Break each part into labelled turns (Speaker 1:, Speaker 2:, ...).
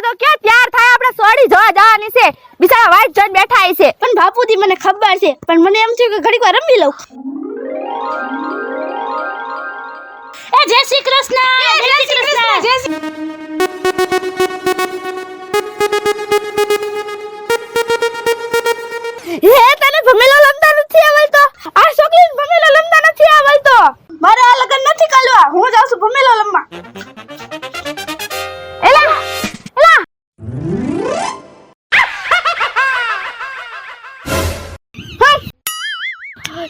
Speaker 1: તો ક્યાં તૈયાર થાય આપણે સોડી જોવા જવાની છે બિચારા વાઈટ જોઈને બેઠા છે
Speaker 2: પણ બાપુજી મને ખબર છે પણ મને એમ થયું કે ઘડીક વાર રમી લઉં એ જય શ્રી કૃષ્ણ જય શ્રી કૃષ્ણ જય શ્રી
Speaker 1: હે તને ભમેલો લમતા નથી આવડતો આ છોકરીને ભમેલો લમતા નથી આવડતો
Speaker 2: મારે આ લગન નથી કરવા હું જાઉં છું ભમેલો લમવા
Speaker 1: એલા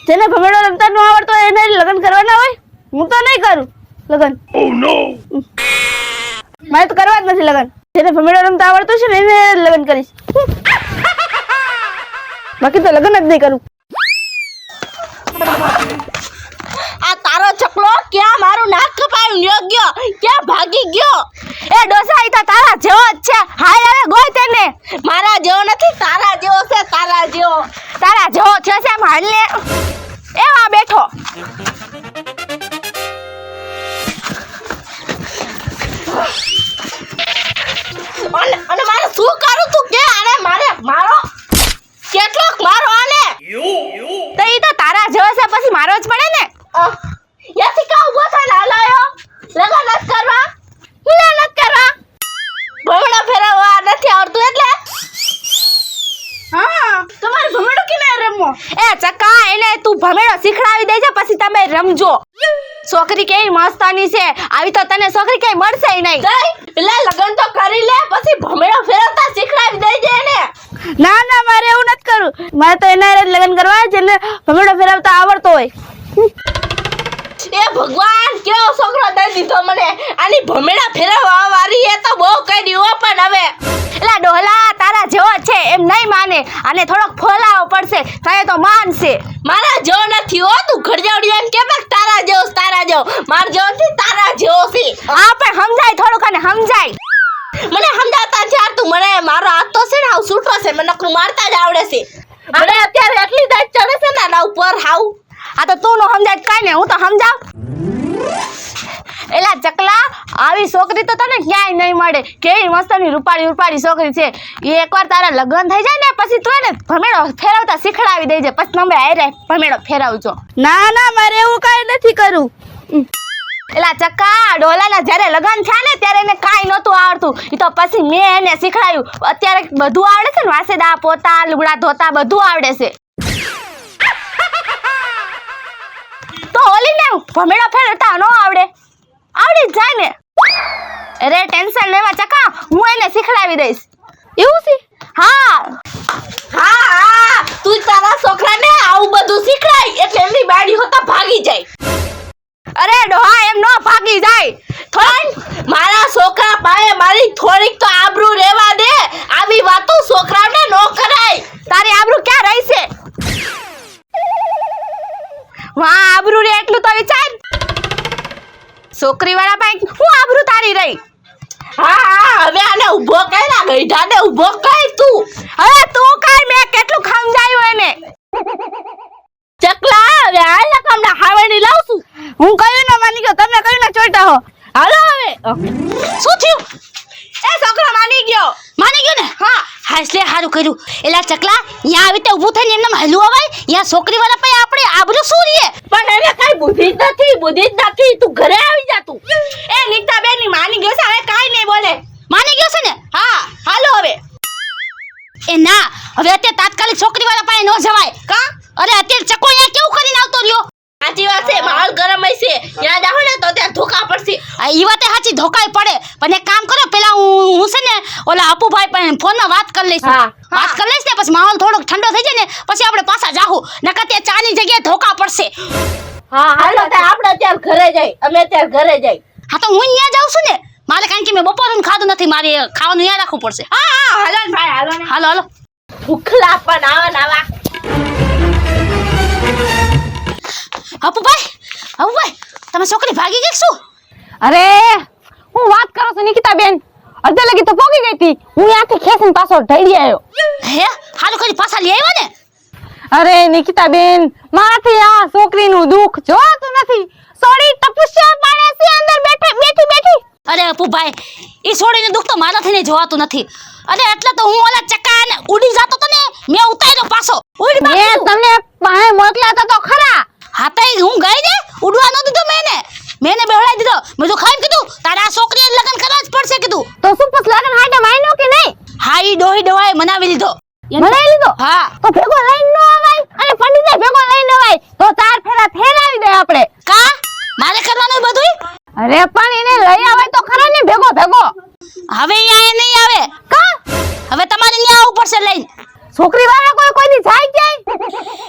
Speaker 1: જેને ભમેડો રમતા ન આવડતો એને લગ્ન કરવાના હોય હું તો નહીં કરું લગ્ન
Speaker 3: Oh no!
Speaker 1: મારે તો કરવા જ નથી લગ્ન જેને ભમેડો રમતા આવડતો છે ને એને લગ્ન કરીશ બાકી તો લગ્ન જ નહીં કરું
Speaker 2: આ તારો ચકલો ક્યાં મારું નાક કપાયું યોગ્ય ક્યાં ભાગી ગયો
Speaker 1: એ ડોસા ઈ તો તારા જેવો જ છે હાય હવે ગોય તેને
Speaker 2: મારા જેવો નથી તારા જેવો છે તારા જેવો
Speaker 1: છે એમ હાલ લે એવા બેઠો
Speaker 2: અને મારે શું કરું તું કે આને મારો કેટલોક મારો આને
Speaker 1: તો ઈ તો તારા જેવો છે પછી મારો જ પડે ને
Speaker 2: યાથી કા ઉભો થઈને હલાયો લગન નથી કરવા
Speaker 1: હિલા નત કરવા
Speaker 2: ભમણા ફેરવવા નથી આવડતું એટલે હા તમારે ભમણો કેને રમવો
Speaker 1: એ ચકા એને તું ભમેડો શીખડાવી દેજે પછી તમે રમજો છોકરી કેવી મસ્તાની છે આવી તો તને છોકરી કઈ મળશે નહીં
Speaker 2: ગઈ પેલા લગન તો કરી લે પછી ભમણો ફેરવતા શીખડાવી દેજે એને
Speaker 1: ના મારે એવું નથી કરું મારે તો એના હારે જ લગ્ન કરવા જેને ભમેડો ફેરવતા આવડતો હોય
Speaker 2: એ ભગવાન કેવો છોકરો દઈ દીધો મને આની ભમેડા ફેરવવા વાળી એ તો બહુ કરી હો પણ હવે
Speaker 1: એલા ડોહલા તારા જેવો છે એમ નહીં માને અને થોડોક ફોલાવો પડશે થાય તો માનશે
Speaker 2: મારા જેવો નથી હો તું ઘરજાવડી એમ કે તારા જેવો માર જેવો નથી તારા જેવો છે
Speaker 1: આ પણ સમજાય થોડુંક અને સમજાય
Speaker 2: મને સમજાવતા ચાર તું મને મારો હાથ તો છે ને હાવ છૂટો છે મને નકરું મારતા જ આવડે છે મને અત્યારે એટલી દાટ ચડે છે ને આના ઉપર હાવ
Speaker 1: આ તો તું નો સમજાય કાઈ ને હું તો સમજાવ એલા ચકલા આવી છોકરી તો તને ક્યાંય નહીં મળે કેવી મસ્તની રૂપાળી છોકરી છે એ એકવાર તારા લગ્ન થઈ જાય ને પછી તું એને ભમેડો ફેરવતા શીખડાવી દેજે પછી તમે આરે ભમેડો ફેરવજો ના મારે એવું કાઈ નથી કરું એલા ચકા ડોલાના જ્યારે લગ્ન થયા ને ત્યારે એને કાઈ નહોતું આવડતું ઈ તો પછી મેં એને શીખડાયું અત્યારે બધું આવડે છે ને વાસેદા પોતા લુગડા ધોતા બધું આવડે છે તો ઓલીને ભમેડો ફેરવતા ન આવડે આવડી જાય ને અરે ટેન્શન લેવા ચકા હું એને શીખડાવી દઈશ એવું છે હા
Speaker 2: તું તારા છોકરાને આવું બધું શીખડાય એટલે એમની બાડી હોતા ભાગી જાય
Speaker 1: અરે ડોહા એમ નો ભાગી જાય
Speaker 2: થોડ મારા છોકરા પાસે મારી થોડીક તો આબરૂ રહેવા દે આવી વાતો છોકરાને નો કરાય
Speaker 1: તારી આબરૂ ક્યાં રહી છે વાહ આબરૂ રે એટલું તો વિચાર છોકરી વાળા પાસે હું આબરૂ તારી રહી
Speaker 2: હવે આને ઊભો કર્યા ગઈઢાને ઊભો કર તું
Speaker 1: હવે તું કઈ મેં કેટલું સમજાયું એને
Speaker 2: ચકલા હવે હાલ કામના હાવણી લાવશું
Speaker 1: હું કયું ના માની ગયો તમે કયું ના ચોઈટા હો
Speaker 2: હાલો હવે શું થયું
Speaker 1: એ છોકરો માની ગયો
Speaker 2: ને હા હાસલે હારું કર્યું એલા ચકલા યા આવી તે ઊભું થઈને એમને હલવું અવાય યા છોકરી વાળા પાસે આપણે આબરૂ શું રીએ
Speaker 1: પણ એને કઈ બુદ્ધિ જ નથી તું ઘરે આવી જા તું એ નીતા બેન ની માની ગયો છે હવે કાઈ નહીં બોલે
Speaker 2: માની ગયો છે ને
Speaker 1: હા હાલો હવે
Speaker 2: એ ના હવે અત્યારે તાત્કાલિક છોકરી વાળા પાસે ન જવાય
Speaker 1: કા
Speaker 2: અરે અત્યારે ચકો અહીંયા કેવું કરીને આવતો રહ્યો
Speaker 1: સાચી વાત છે માહોલ ગરમ હશે ત્યાં જાવ ને તો ત્યાં ધોકા પડશે
Speaker 2: આ ઈ વાતે સાચી ધોકાય પડે પણ એક કામ કરો પેલા હું છે ને ઓલા અપુભાઈ પાસે ફોનમાં વાત કરી લઈશ
Speaker 1: હા.
Speaker 2: વાત કરી લઈશ ને પછી માહોલ થોડોક ઠંડો થઈ જાય ને પછી આપણે પાછા જાહું નકર તે ચાની જગ્યાએ ધોકા પડશે
Speaker 1: હા હાલો તો આપણે અત્યારે ઘરે જઈ અમે અત્યારે ઘરે જઈ
Speaker 2: હા તો હું ત્યાં જાઉં છું ને મારે કારણ કે મેં બપોરનું ખાધું નથી મારે ખાવાનું યાદ રાખવું પડશે
Speaker 1: હા હાલો ને ભાઈ હાલો ને
Speaker 2: હાલો
Speaker 1: ભૂખલા પણ આવા
Speaker 2: અપુભાઈ તમે છોકરી ભાગી ગઈ શું
Speaker 1: અરે હું વાત કરો છો નિકિતા બેન અડધે લગી તો પોગી ગઈ હતી હું આખી ખેસીને પાછો ઢળી આવ્યો
Speaker 2: હે હાલો કરી પાછા લઈ આવ્યા ને
Speaker 1: અરે નિકિતા બેન મારાથી આ છોકરીનું દુઃખ જોતું નથી સોરી તપસ્યા પાડે છે અંદર બેઠી
Speaker 2: અરે અપુભાઈ
Speaker 3: ઈ છોડીને દુઃખ તો મારાથી ને જોવાતું નથી અને એટલે તો હું ઓલા ચક્કાને ઉડી જાતો તો ને મેં ઉતાર્યો પાછો ઉડી
Speaker 1: મેં તમને પાસે મોકલ્યા તો ખરા.
Speaker 3: હા તો હું ગઈ ને ઉડવા ન દીધો મેને બેહડાઈ દીધો મેં તો ખાઈને કીધું તારા છોકરીએ લગ્ન કરવા જ પડશે કીધું
Speaker 1: તો શું પછી લગન હાટે માયનો કે નહીં?
Speaker 3: હા ઈ ડોહી ડોહાએ મનાવી લીધો
Speaker 1: મનાઈ લીધો?
Speaker 3: હા
Speaker 1: તો ભેગો લઈને નો આવાય અને પંડિતે ભેગો લઈને આવાય તો ચાર ફેરા ફેરાવી દે આપણે.
Speaker 3: કા મારે કરવાનું બધુંય
Speaker 1: અરે પણ એને લઈ આવાય તો ખરા ને ભેગો ભેગો.
Speaker 3: હવે અહીંયા એ નહીં આવે
Speaker 1: કા
Speaker 3: હવે તમારે ન્યા આવવું પડશે લઈને
Speaker 1: છોકરી વાળા કોઈ દી જાય ક્યાંય?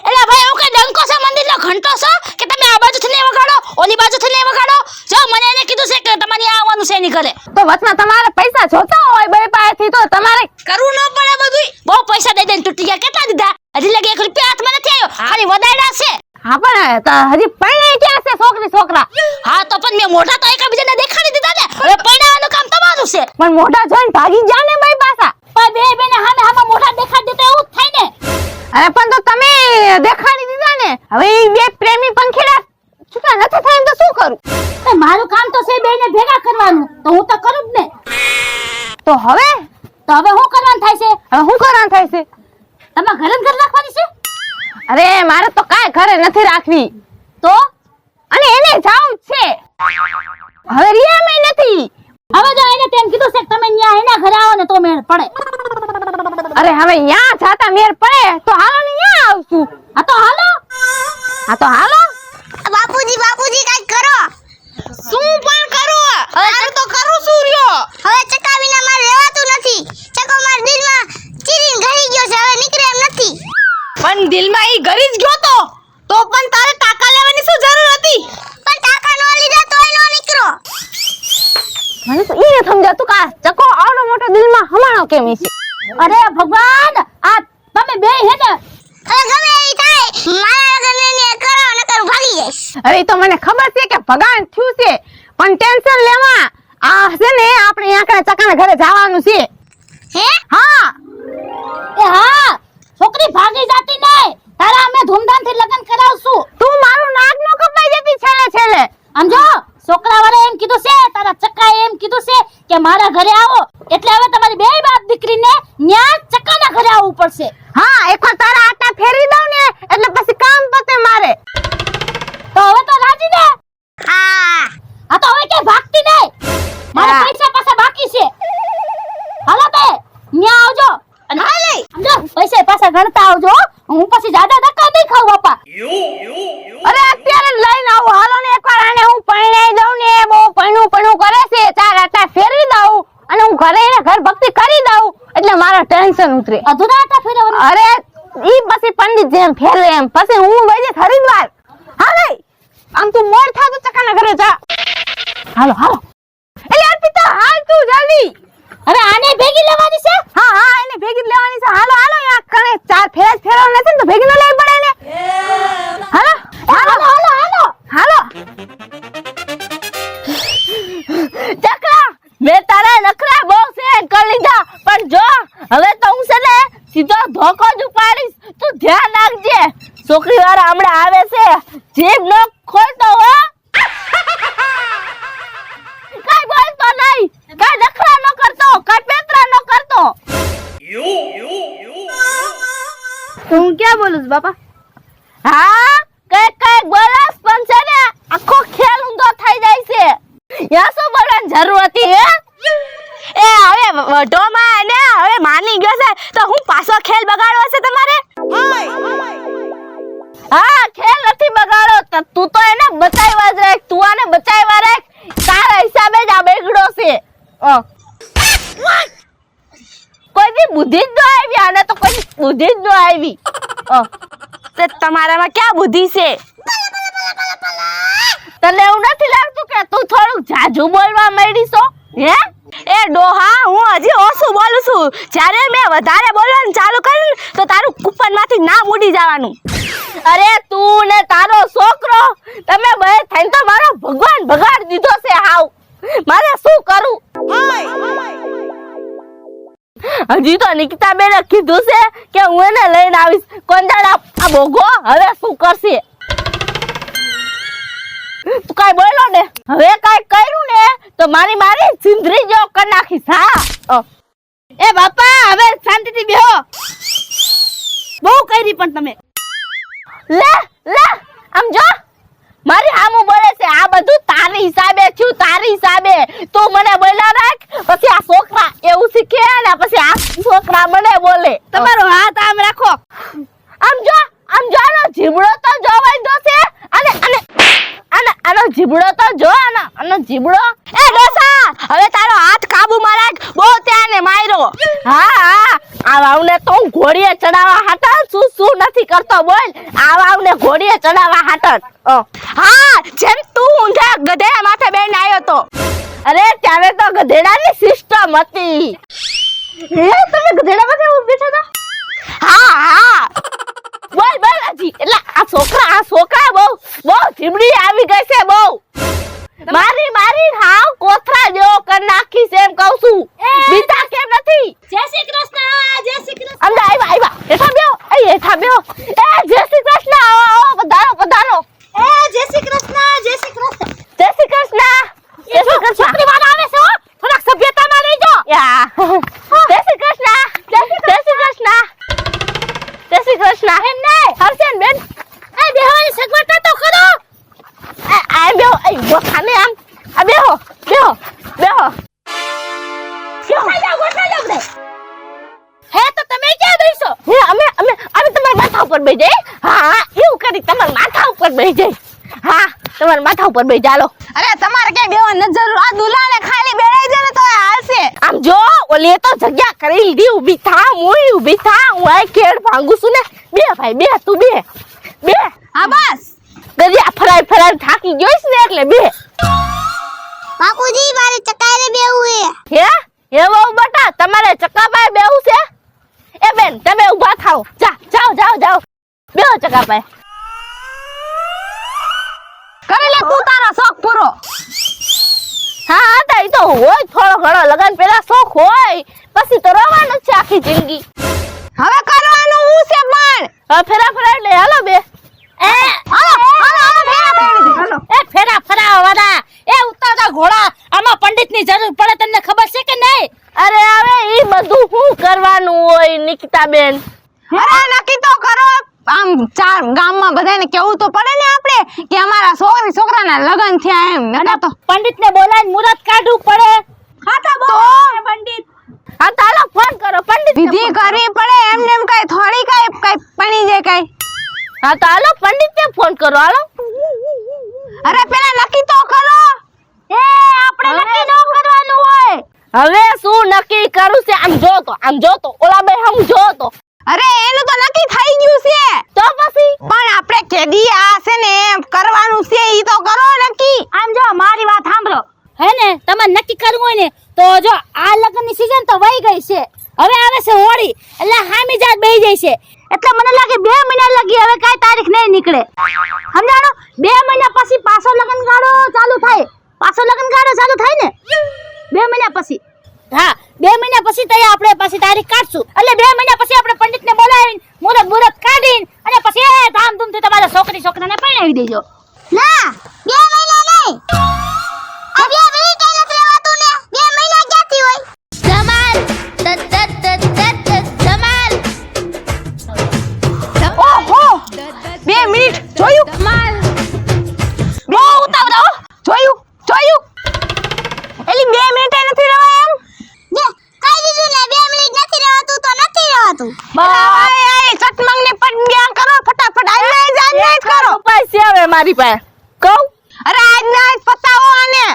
Speaker 3: એટલે ભાઈ એવું કઈ ડંકો છે મંદિરનો ઘંટો છે કે તમે આ બાજુથી નહીં વગાડો ઓલી બાજુથી નહીં વગાડો જો મને એને કીધું છે કે તમારે અહીંયા આવવાનું છે નહીં કરે
Speaker 1: તો વચમાં તમારે પૈસા જોતા હોય બે પાસેથી તો તમારે
Speaker 3: કરવું ન પડે બધુંય બહુ પૈસા દઈ દઈને તૂટી ગયા કેટલા દીધા હજી લગી 1 રૂપિયા હાથમાં નથી આવ્યો ખાલી વદાયડા છે
Speaker 1: હા પણ હજી પરણે ક્યાં છે છોકરી છોકરા?
Speaker 3: હા તો પણ મેં મોઢા તો એકબીજાને દેખાડી દીધા ને હવે પૈણાવાનું કામ તમારું છે
Speaker 1: પણ મોઢા જોઈને ભાગી જા ને ભાઈ પાછા.
Speaker 3: પણ બે બેને હામે હામે મોઢા દેખાડી દીધા એવું જ થાય ને
Speaker 1: અરે પણ તો તમે દેખાડી દીધા ને હવે ઈ બે પ્રેમી પંખીડા છૂટા નથી થાય તો શું કરું?
Speaker 3: મારું કામ તો છે બેને ભેગા કરવાનું તો હું તો કરું જ ને
Speaker 1: તો હવે
Speaker 3: હું કરવાનું થાય છે
Speaker 1: હવે શું કરવાનું થાય છે?
Speaker 3: તમારે ઘરે જ ઘર રાખવાની છે
Speaker 1: અરે મારે તો કાંઈ ઘરે નથી રાખવી
Speaker 3: તો
Speaker 1: અને એને જાવું જ છે હવે રિયામાં નથી.
Speaker 3: હવે જો એને તેમ કીધું છે કે તમે ન્યા એના ઘરે આવો ને તો મેળ પડે
Speaker 1: અરે હવે ન્યા જાતા મેર પડે તો હાલો ને ન્યા આવશું.
Speaker 3: હા તો હાલો
Speaker 2: બાપુજી કઈ કરો. શું પણ કરું? મારે તો કરું શું રહ્યો. હવે ચકા વિના મારે રહેવાતું નથી. ચકો મારા દિલમાં ચીરીને ઘરી ગયો છે હવે નીકળે એમ નથી.
Speaker 1: પણ દિલમાં ઈ ગરી જ ગયો તો પણ તારે ટાકા લેવાની શું જરૂર હતી?
Speaker 2: પણ ટાકા નો લીધા તોય નો નીકળો.
Speaker 1: મને તો ઈ સમજાતું કા ચકો આવડો મોટો દિલમાં હમાણો કેમ છે?
Speaker 3: અરે ભગવાન આ તમે બે હે ને
Speaker 2: હવે ગમે એ થાય મારા લગ્નને કરો નકર ભાગી જઈશ.
Speaker 1: હવે ઈ તો મને ખબર છે કે ભગાન થયું છે પણ ટેન્શન લેવા આ છે ને આપણે આંકડા ચકાના ઘરે જવાનું છે.
Speaker 2: હે
Speaker 1: હા
Speaker 3: એ હા છોકરી ભાગી જાતી નહીં તારા અમે ધૂમધામથી લગ્ન કરાવશું
Speaker 1: તું મારું નાક નો કપાઈ જતી છેલ્લે
Speaker 3: સમજો છોકરા વાળા એમ કીધું છે તારા ચક્કાએ એમ કીધું છે કે મારા ઘરે આવો એટલે હવે તમારી બે બાપ દીકરીને ન્યા ચક્કાના ઘરે આવવું પડશે
Speaker 1: હા એકવાર તારા આટા ફેરવી દઉં ને એટલે પછી કામ પતે મારે.
Speaker 3: તો હવે તો રાજી ને
Speaker 2: હા
Speaker 3: આ તો હવે કે ભાગતી નહીં મારા
Speaker 1: હા.
Speaker 3: પૈસા પાછા બાકી છે હાલો બે ન્યા આવજો અને
Speaker 2: હાલે
Speaker 3: સમજો પૈસા પાછા ગણતા આવજો હું પછી જ્યાદા ધક્કા નહીં ખાવ બાપા
Speaker 1: અરે અત્યારે જ લઈને આવું હાલો ને એકવાર આને હું પરણાઈ દઉં ને બહુ પૈણું કરે છે ચાર આટા ફેરવી દઉં અને હું ઘરે એને ઘર ભક્તિ કરી દઉં એટલે મારા ટેન્શન ઉતરે.
Speaker 3: અધૂરા આટા ફેરવવાનું
Speaker 1: અરે ઈ પછી પંડિત જેમ ફેરવે એમ પછી હું વઈ જઈશ હરિદ્વાર. હાલે આમ તું મોડ થા તો ચકાના ઘરે જા. હાલો એટલે અર્પિતા હાલ તું જલ્દી.
Speaker 3: હવે આને ભેગી લેવાની છે
Speaker 1: હા એને ભેગી જ લેવાની છે. હાલો યા કણે ચાર ફેરા જ ફેરવવાના છે ને તો ભેગી ન લેવી પડે ને. હાલો ચકલા મેં તારા નખરા બહુ સેટ કરી લીધા પણ જો હવે તો હું છે ને સીધો ધોકો જ ઉપાડીશ તું ધ્યાન રાખજે. છોકરી વાળા હમણાં આવે છે જીભ ન ખોલતો હો કાઈ બોલતો નહીં કાઈ નખરા ન કરતો કાઈ પેતરા ન કરતો. તું ક્યાં બોલુસ બાપા? હા કઈ બોલસ પણ છે ને આખો ખેલ ઊંધો થઈ જાય છે. યા શું બોલવાની જરૂર હતી હે? એ હવે વઢોમાં ને હવે માની ગયો છે તો હું પાછો ખેલ બગાડવો છે તમારે? હા ખેલ નથી બગાડો તું તો એને બચાવ્યા જ રાખ તું આને બચાવ્યા રાખ તારા હિસાબે જ આ બેગડો છે. કોઈ દી બુદ્ધિ જ ન આવી આને તો કોઈ બુદ્ધિ જ ન આવી. તે તમારામાં ક્યાં બુદ્ધિ છે? તને એવું નથી લાગતું કે તું થોડું જાજુ બોલવા માંડી છો હે? એ ડોહા હું હજી ઓછું બોલું છું જ્યારે મેં વધારે બોલવાનું ચાલુ કર્યું તો તારું કૂપનમાંથી નામ ઉડી જવાનું. અરે તું ને તારો છોકરો તમે બે થઈને તો મારો ભગવાન બગાડી દીધો છે હાવ. મારે શું કરું? હજી તો નિકિતા બેને કીધું છે કે હું એને લઈને આવીશ. કોંજાડા આ ભોગો હવે શું કરશે? તું કાઈ બોલો ને હવે કાઈ કર્યું ને તો મારી સિંધરી જો કરી નાખીશ હા એ બાપા હવે શાંતિથી બેહો બહુ કરી પણ તમે લે આમ જો મારી હામું બોલે છે આ બધું તારી હિસાબે થયું તારી હિસાબે તું મને બોલ્યા રાખ પછી આ છોકરા એવું શીખે ને પછી આ છોકરા મને બોલે તમારો હાથ આમ રાખો આમ જો આનો જીબડો તો જોવાય દો છે અને આનો જીબડો તો જો આનો જીબડો એ ડોસા હવે તારો હાથ કાબુમાં રાખ બહુ ત્યાંને માર્યો હા આ વાવને તો હું ઘોડીએ ચડાવવા હાટર શું નથી કરતો બોલ આ વાવને ઘોડીએ ચડાવવા હાટર હા જેમ તું ઊંધા ગધેડા માથે બેન આવ્યો તો અરે ત્યારે તો ગધેડાની સિસ્ટમ હતી હે તમે ગધેડા માથે બેઠા હતા હા બોલ હજી એટલે આ છોકરા બહુ જીબડી આવી ગઈ છે બહુ મારી હાવ કોથરા જેવો કર નાખી છે એમ કહું છું બીજા કેમ નથી
Speaker 3: જય શ્રી કૃષ્ણ
Speaker 1: અંદર આવ્યા હેઠા બેહો એ જય શ્રી કૃષ્ણ આવો પધારો
Speaker 3: એ જય શ્રી કૃષ્ણ
Speaker 1: જય શ્રી કૃષ્ણ
Speaker 3: છોકરી વાળા આવે છે હો થોડાક સભ્યતામાં રહેજો
Speaker 1: જય શ્રી કૃષ્ણ એમ નહીં હર્ષન બેન
Speaker 3: એ બેહોની સગવડતા તો કરો
Speaker 1: આ બેહો એ ગોખાને આમ આ બેહો
Speaker 3: હે તો તમે ક્યાં બેસો
Speaker 1: હે અમે તમારા માથા ઉપર બેહી જઈએ હા એવું કરી તમારા માથા ઉપર બેહી જઈએ હા તમારા માથા ઉપર બેહી ચાલો
Speaker 2: અરે તમારે ક્યાં બેવાની નજર આ દુલાને ખાલી બેરાઈ દે ને તો હાલશે
Speaker 1: આમ જો ઓલે તો જગ્યા કરી લીધી ઊભી થા હું આ કેળ ભાંગું છું ને બે ભાઈ બે તું બે
Speaker 2: હા બસ
Speaker 1: ગડિયા ફરાય થાકી ગઈશ ને એટલે બે
Speaker 2: બાપુજી મારે ચકારે બેવું
Speaker 1: હે બહુ બટા તમારે ચકાપાય બેહું છે એ બેન તમે ઊભા થાઓ જાઓ બેહો ચકાપાય
Speaker 2: કરે લે તું તારો શોખ પૂરો
Speaker 1: હા તા ઈ તો હોય થોડો ઘણો લગન પેલા શોખ હોય પછી તો રવાનું છે આખી જિંદગી
Speaker 2: હવે કરવાનું હું છે પણ
Speaker 1: હવે ફેરા એટલે હાલો બે
Speaker 3: એ ફેરા ફરાવા વાળા એ ઉતાવળા ઘોડા આમાં પંડિતની જરૂર પડે તમને ખબર છે કે નહીં
Speaker 1: અરે હવે ઈ બધું શું કરવાનું હોય નિકિતા બેન
Speaker 2: અરે નક્કી તો કરો આમ ચાર ગામમાં બધાને કેવું તો પડે ને આપણે કે અમારા છોકરાના લગન થયા એમ નકર તો
Speaker 3: પંડિતને બોલાવીને મુહૂર્ત કાઢવું પડે
Speaker 2: પંડિત
Speaker 1: હા તો હાલો ફોન કરો પંડિત
Speaker 2: વિધિ કરવી પડે એમને એમ કઈ થોડી કઈ પણી જાય કઈ
Speaker 1: હા તો હાલો પંડિતને ફોન કરો હાલો
Speaker 2: અરે પેલા નક્કી તો કરો
Speaker 1: એ આપણે નક્કી ન કરવાનું હોય હવે શું નક્કી કરું છે આમ જો તો ઓલા બે હમ જો તો
Speaker 2: અરે એનું તો નક્કી થઈ ગયું છે
Speaker 1: તો પછી
Speaker 2: પણ આપણે કેદી આ છે ને કરવાનું છે ઈ તો કરો નક્કી
Speaker 3: આમ જો મારી વાત સાંભળો હે ને તમારે નક્કી કરવું હોય ને તો જો આ લગ્નની સીઝન તો વહી ગઈ છે હવે આવે છે હોળી એટલે હામી જાત બેહી જાય છે એટલે મને લાગે 2 મહિના લગી હવે કાઈ તારીખ નહીં નીકળે સમજાણો 2 મહિના પછી પાછો લગ્ન ગાળો ચાલુ થાય ને 2 મહિના પછી હા 2 મહિના પછી તય આપણે પછી તારીખ કાઢશું એટલે 2 મહિના પછી આપણે પંડિતને બોલાવીને મુહૂર્ત કાઢીને અને પછી એ ધામધૂમથી તમારા છોકરાને પરણાવી દેજો
Speaker 2: ના 2 મહિના નહીં આ 2 મિનિટ નથી રહેવાતું ને 2 મહિના ક્યાંથી હોય ઓહો 2 મિનિટ જોયું બહુ ઉતાવળો જોયું એલી 2 મિનિટ નથી રહેવાય એમ કઈ દીધું ને 2 મિનિટ નથી રહેવાતું તો નથી રહેવાતું બાય સતમંગ ને પડ્યા કરો ફટાફટ આજ કરો
Speaker 1: ઉપાય છે હવે મારી પાસે કહું
Speaker 2: અરે આજ ના આજ પતાવો આને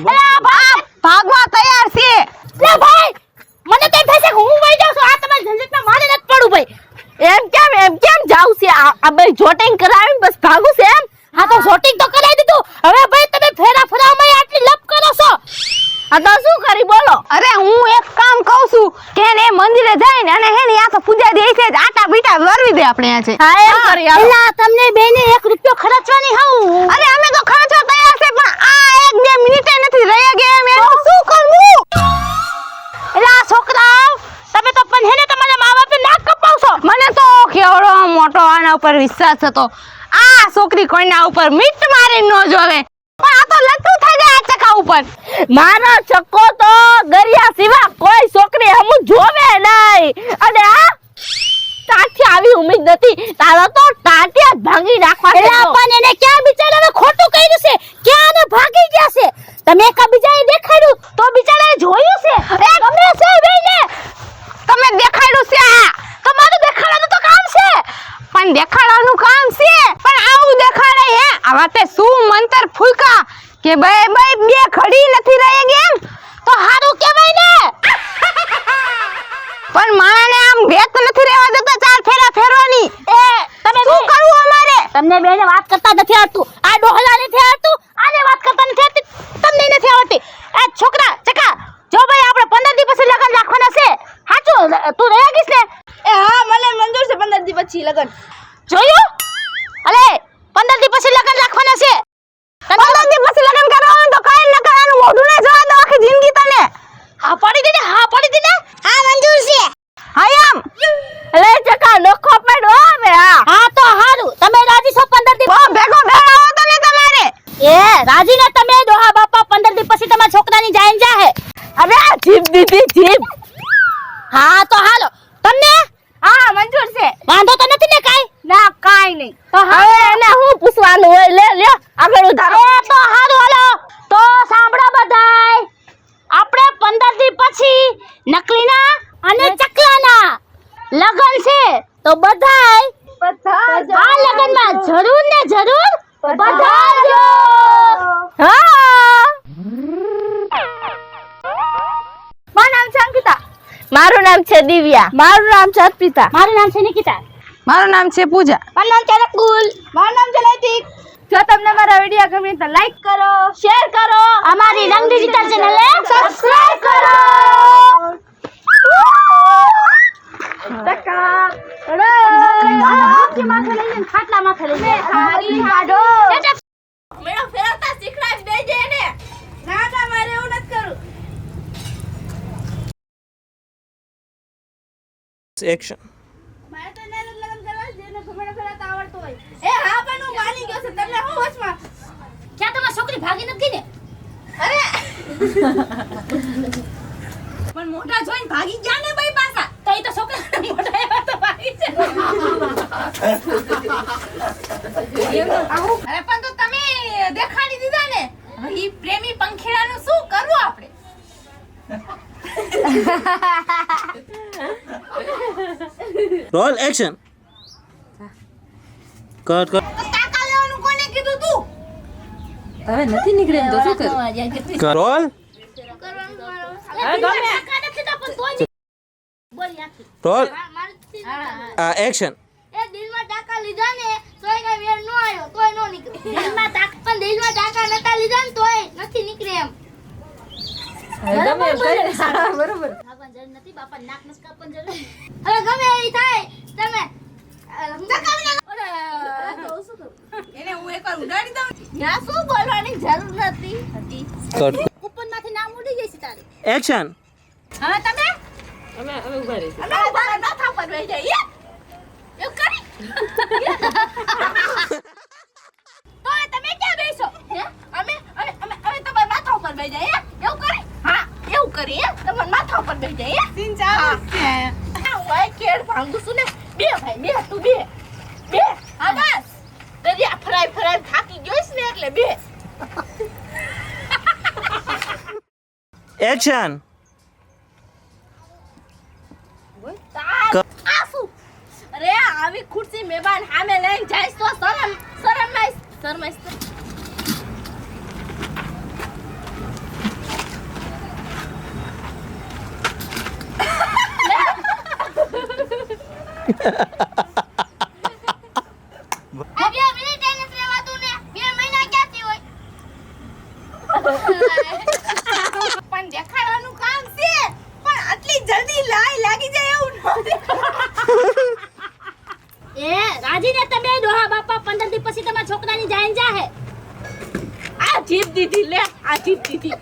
Speaker 2: એલા ભાગવા તૈયાર છે.
Speaker 3: લે ભાઈ મને તો એમ થાય છે કે હું વઈ જાઉં છું આ તમારી ઝંઝટમાં મારે નથી પડવું ભાઈ
Speaker 1: એમ કેમ જાવ છે આ બે જોટિંગ કરાવીને બસ ભાગું છે એમ
Speaker 3: હા તો શોટિંગ તો કરાવી દીધું હવે ભાઈ તમે ફેરા ફરામાં આટલી લપ કરો છો
Speaker 1: આ તો શું કરી બોલો
Speaker 2: અરે હું એક કામ કહું છું કે એને મંદિરે જઈને અને હે ને આ તો પૂજા દે છે આટા બીટા વરવી દે આપણે આ છે.
Speaker 1: હા એમ કરી હાલો.
Speaker 3: એલા તમને બેને 1 રૂપિયો ખર્ચવાની હું
Speaker 2: અરે અમે તો ખર્ચવા તૈયાર છે પણ આ 1-2 મિનિટે નથી રહી ગયા એમ એનું શું કરવું?
Speaker 3: એલા છોકરાઓ તમે તો પણ હેને તમારા મા બાપને નાક કપાવશો
Speaker 2: મને તો કેવડો મોટો આના ઉપર વિશ્વાસ હતો. આ છોકરી કોઈના ઉપર મીટ મારી ન જોવે પણ આ તો લટ્ટુ થઈ જાય આ ચકા ઉપર.
Speaker 1: મારો ચક્કો તો દરિયા સિવા કોઈ છોકરી હમું જોવે નહીં અને આ તાથી આવી ઉમ્મીદ નથી તારો તો ટાટિયા ભાંગી નાખવા છે
Speaker 3: એલા પણ એને ક્યાં બિચારાને ખોટું કર્યું છે ક્યાં ને ભાગી ગયા છે તમે એક બીજાને દેખાડ્યું તો બિચારાએ જોયું છે
Speaker 2: એ ગમે છે બેને તમે દેખાડ્યું છે આ તમારું દેખાડવાનું તો કામ છે પણ દેખાડવાનું કામ છે પણ આવું દેખાડે હે આવા તે શું મંતર ફૂલકા કે બે ઘડી નથી રહી ગઈ તો હારું કહેવાય ને પણ માણાને આમ ભેત નથી રહેવા દેતા 4 ફેરા ફેરવાની
Speaker 3: એ તમે
Speaker 2: શું કરવું અમારે
Speaker 3: તમને બેને વાત કરતા નથી આવડતું આ ડોહલા નથી આવડતું આને વાત કરતા નથી આવડતી તમને નથી આવડતી એ છોકરા ચકા જો ભાઈ આપણે 15 દી પછી લગન રાખવાના છે હાચું તું રહ્યા ગઈસ ને
Speaker 1: એ હા મને મંજૂર છે 15 દી પછી લગન
Speaker 3: જોયું અલે 15 દી પછી લગન રાખવાના છે
Speaker 2: 15 દી પછી લગન કરવાનું તો કાઈ ન કરવાનું મોઢું ને જવા દો આખી જિંદગી તને
Speaker 3: હા પડી દે હા મંજૂર છે
Speaker 2: હા એમ
Speaker 1: લે ચકા નોખો પડો હવે
Speaker 3: હા તો હારું તમે રાજી છો 15 દી
Speaker 2: બહુ ભેગો ભેળાવો તો ને તમારે
Speaker 3: એ રાજી ને તમે ડોહા બાપા 15 દી પછી તમારા છોકરાની જાન જાહે
Speaker 1: અરે આ જીભ દીધી જીભ
Speaker 3: હા તો હાલો તમને
Speaker 1: હા મંજૂર છે
Speaker 3: વાંધો તો નથી ને કાઈ
Speaker 1: ના કાઈ નહીં
Speaker 3: તો
Speaker 1: હવે એને હું પૂછવાનું હોય લે આગળ ઉધારો
Speaker 3: એ તો હારું હાલો તો સાંભળો બધાય આપણે 15 દી પછી નકલીના અને ચકલાના લગન છે તો બધાય આ લગનમાં જરૂર ને જરૂર બધાજો
Speaker 1: હા મારું નામ છે અંકિતા મારું નામ છે દિવ્યા મારું નામ છે અર્પિતા
Speaker 3: મારું નામ છે નિકિતા
Speaker 2: મારું નામ છે પૂજા
Speaker 3: મારું નામ છે રકુલ
Speaker 1: મારું નામ છે લૈતિક જો તમને મારા વિડિયો ગમે તો લાઈક કરો શેર કરો
Speaker 3: અમારી રંગ ડિજિટલ ચેનલને
Speaker 1: સબસ્ક્રાઇબ કરો ટકા
Speaker 3: માથે લઈને ખાટલા માથે લઈને
Speaker 1: હારી હાડો મેળો ફેરવતા શીખડાવી દેજે એને ના મારે એવું નથી કરું
Speaker 4: Action.
Speaker 1: મારે તો એને લગન કરવા છે જેને ઘમેડો ફેરવતા આવડતો હોય એ હા પણ હું માની ગયો છે તમને હું વચમાં
Speaker 3: ક્યાં તમારી છોકરી ભાગી નથી ને
Speaker 1: અરે પણ મોટા જોઈને ભાગી ગયા ને ભાઈ પાછા
Speaker 3: તો એ તો છોકરા
Speaker 1: મોટા એવા તો ભાગી છે અરે પણ તો તમે દેખાડી દીધા ને હવે ઈ પ્રેમી પંખીડાનું શું કરવું આપણે
Speaker 4: Roll action. Cut.
Speaker 1: તો ટાકા લેવાનું કોને કીધું તું
Speaker 5: હવે નથી નીકળે એમ તો શું કરું
Speaker 4: Cut. Roll. Roll. Action.
Speaker 3: એ દિલમાં ટાકા લીધા ને તોય કઈ વેર નો આવ્યો તોય નો નીકળ્યો દિલમાં ટાકા નતા લીધા ને તોય નથી નીકળે એમ
Speaker 5: હવે ગમે એમ કરે ને સારા બરોબર
Speaker 3: ભાગવાન જરૂર નથી બાપા નાક નસ કાપવાની જરૂર હવે ગમે એવી થાય તમે
Speaker 1: એને હું એકવાર ઉડાડી દઉં ત્યાં શું બોલવાની જરૂર નથી
Speaker 4: Cut.
Speaker 3: ઉપરમાંથી નામ ઉડી જશે તારે
Speaker 4: Action.
Speaker 1: હવે તમે
Speaker 5: અમે ઉભા રહીશું
Speaker 1: અમે ઉભા માથા પર બેસી જઈએ એવું કરી તો તમે ક્યાં બેસો હે અમે તમારા માથા ઉપર બેસી જઈએ એવું કરી હા એવું કરી તમારા માથા ઉપર બેસી જઈએ સીન ચાલુ છે હું કેડ ભાંગું છું ને બે ભાઈ બે તું બે હા બસ દરિયા ફરાઈ થાકી ગયો છે ને એટલે બે
Speaker 4: Action.
Speaker 1: આ શું અરે આવી ખુરશી મેબાન સામે લઈને જાય તો શરમાઈશ
Speaker 2: આ 2 મિનિટ એને રહેવાતું ને 2 મહિના ક્યાંથી હોય
Speaker 1: પણ દેખાડવાનું કામ છે પણ આટલી જલ્દી લાગી જાય એવું નથી.
Speaker 3: એ રાજીને તમે ડોહા બાપા 15 દી પછી તમારા છોકરાની જાન જાહે.
Speaker 1: આ જીત દીધી લે આ જીત દીધી